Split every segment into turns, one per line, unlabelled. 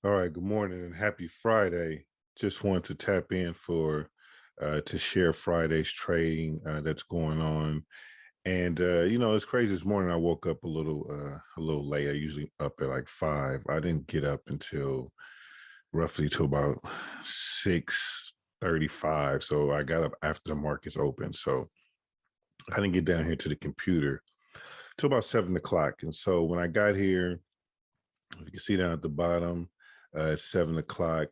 All right, good morning and happy Friday. Just want to tap in for to share Friday's trading that's going on. And it's crazy. This morning I woke up a little late. I usually up at like 5. I didn't get up until roughly till about 6:35. So I got up after the markets open. So I didn't get down here to the computer till about 7 o'clock. And so when I got here, you can see down at the bottom, at 7 o'clock,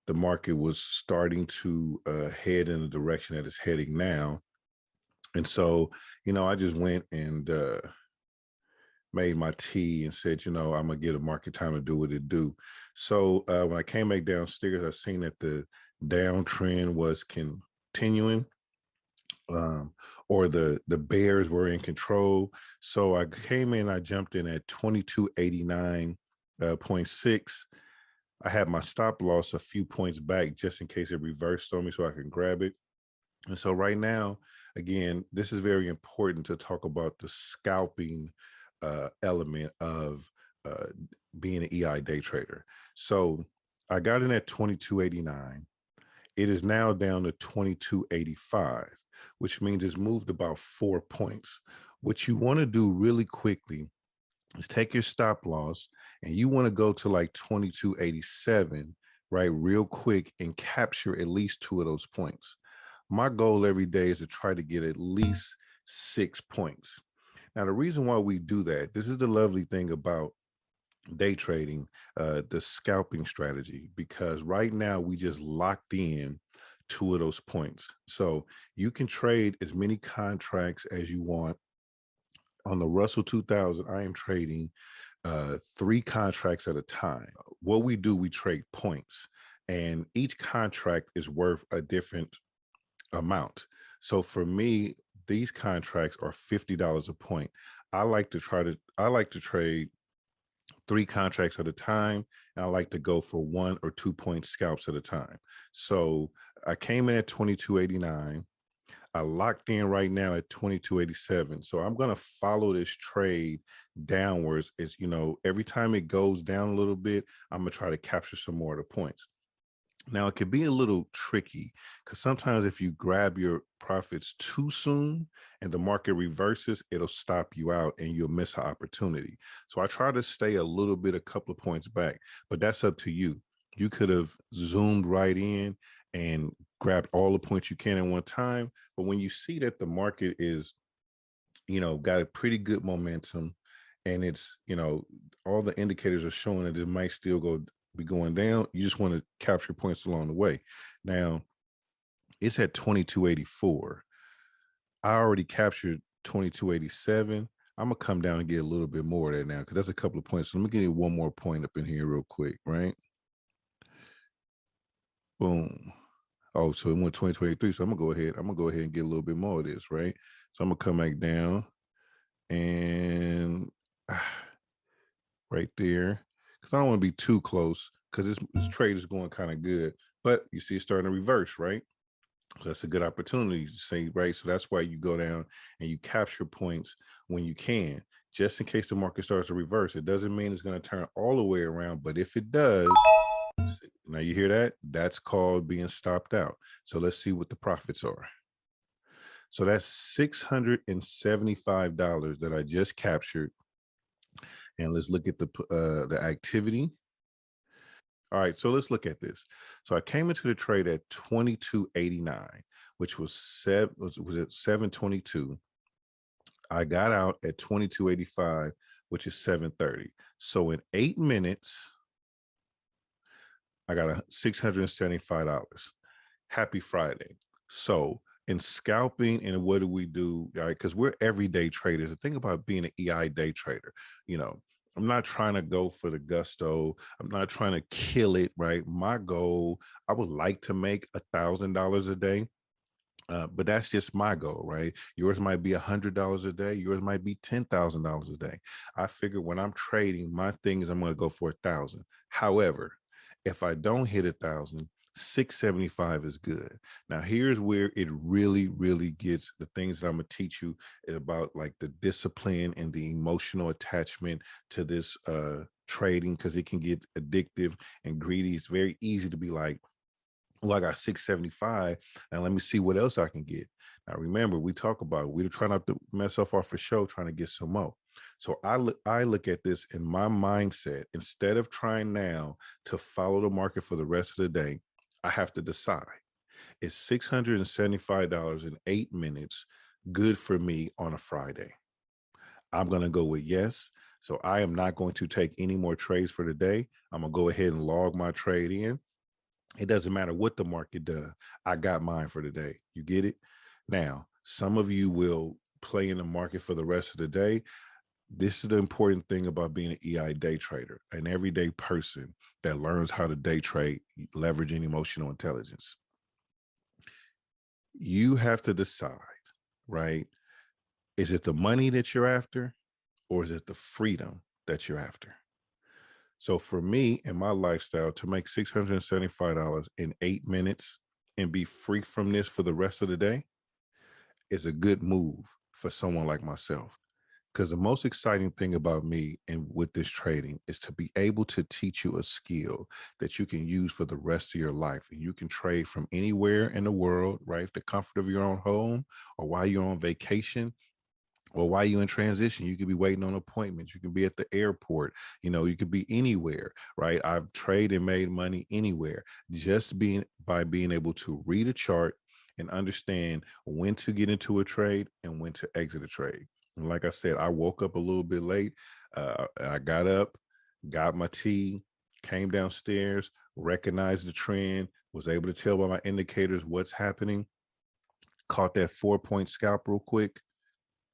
the market was starting to head in the direction that it's heading now. And so, I just went and made my tea and said, I'm gonna get a market time to do what it do. So when I came back downstairs, I seen that the downtrend was continuing, um, or the bears were in control. So I came in, I jumped in at 2289.6. I had my stop loss a few points back just in case it reversed on me so I can grab it. And so right now, again, this is very important to talk about the scalping element of uh, being an EI day trader. So I got in at 2289. It is now down to 2285, which means it's moved about 4 points. What you want to do really quickly is take your stop loss and you want to go to like 2287, right, real quick and capture at least two of those points. My goal every day is to try to get at least 6 points. Now, the reason why we do that, this is the lovely thing about day trading, the scalping strategy, because right now we just locked in two of those points. So you can trade as many contracts as you want. On the Russell 2000, I am trading three contracts at a time. What we do, we trade points, and each contract is worth a different amount. So for me, these contracts are $50 a point. I like to trade three contracts at a time, and I like to go for 1 or 2 point scalps at a time. So I came in at 2289. I locked in right now at 2287. So I'm going to follow this trade downwards. It's, every time it goes down a little bit, I'm going to try to capture some more of the points. Now, it can be a little tricky because sometimes if you grab your profits too soon and the market reverses, it'll stop you out and you'll miss an opportunity. So I try to stay a couple of points back, but that's up to you. You could have zoomed right in and grabbed all the points you can at one time. But when you see that the market is, got a pretty good momentum and it's, all the indicators are showing that it might still be going down. You just want to capture points along the way. Now it's at 2284. I already captured 2287. I'm gonna come down and get a little bit more of that now because that's a couple of points. So let me get you one more point up in here real quick, right? Boom. Oh, so it went 2023. So I'm gonna go ahead and get a little bit more of this, right? So I'm gonna come back down and right there because I don't want to be too close because this trade is going kind of good. But you see, it's starting to reverse, right? So that's a good opportunity to say, right? So that's why you go down and you capture points when you can, just in case the market starts to reverse. It doesn't mean it's going to turn all the way around, but if it does, now you hear that? That's called being stopped out. So let's see what the profits are. So that's $675 that I just captured. And let's look at the activity. All right, so let's look at this. So I came into the trade at 2289, which was at 722. I got out at 2285, which is 730. So in 8 minutes, I got a $675. Happy Friday. So in scalping and what do we do? Right? Because we're everyday traders. The thing about being an EI day trader, you know, I'm not trying to go for the gusto. I'm not trying to kill it, right? My goal, I would like to make $1,000 a day. But that's just my goal, right? Yours might be $100 a day. Yours might be $10,000 a day. I figure when I'm trading, my thing is I'm going to go for 1,000. However, if I don't hit 1,000, 675 is good. Now, here's where it really, really gets the things that I'm gonna teach you about, like the discipline and the emotional attachment to this trading because it can get addictive and greedy. It's very easy to be like, well, I got 675 and let me see what else I can get. Now, remember, we talk about we're trying not to mess off our for show, trying to get some more. So I look at this in my mindset. Instead of trying now to follow the market for the rest of the day, I have to decide, is $675 in 8 minutes good for me on a Friday? I'm going to go with yes. So I am not going to take any more trades for the day. I'm going to go ahead and log my trade in. It doesn't matter what the market does. I got mine for the day. You get it? Now, some of you will play in the market for the rest of the day. This is the important thing about being an EI day trader, an everyday person that learns how to day trade, leveraging emotional intelligence. You have to decide, right? Is it the money that you're after, or is it the freedom that you're after? So for me and my lifestyle, to make $675 in 8 minutes and be free from this for the rest of the day is a good move for someone like myself. Because the most exciting thing about me and with this trading is to be able to teach you a skill that you can use for the rest of your life. And you can trade from anywhere in the world, right? The comfort of your own home, or while you're on vacation, or while you're in transition. You could be waiting on appointments. You can be at the airport. You could be anywhere, right? I've traded and made money anywhere, just by being able to read a chart and understand when to get into a trade and when to exit a trade. And like I said, I woke up a little bit late. I got up, got my tea, came downstairs, recognized the trend, was able to tell by my indicators what's happening, caught that 4-point scalp real quick.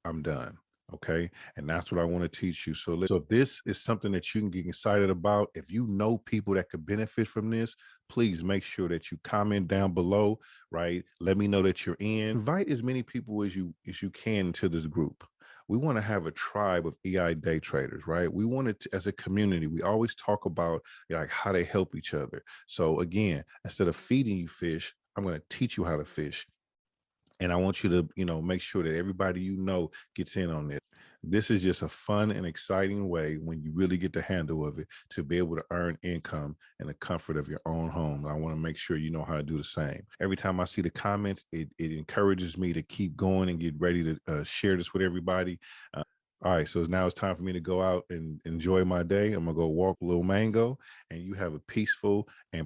I'm done. Okay. And that's what I want to teach you. So if this is something that you can get excited about, if you know people that could benefit from this, please make sure that you comment down below, right? Let me know that you're in. Invite as many people as you can to this group. We want to have a tribe of EI day traders, right? We want to, as a community, we always talk about like how they help each other. So again, instead of feeding you fish, I'm going to teach you how to fish. And I want you to, make sure that everybody gets in on this. This is just a fun and exciting way, when you really get the handle of it, to be able to earn income in the comfort of your own home. And I want to make sure you know how to do the same. Every time I see the comments, it encourages me to keep going and get ready to share this with everybody. All right, so now it's time for me to go out and enjoy my day. I'm gonna go walk Little Mango, and you have a peaceful and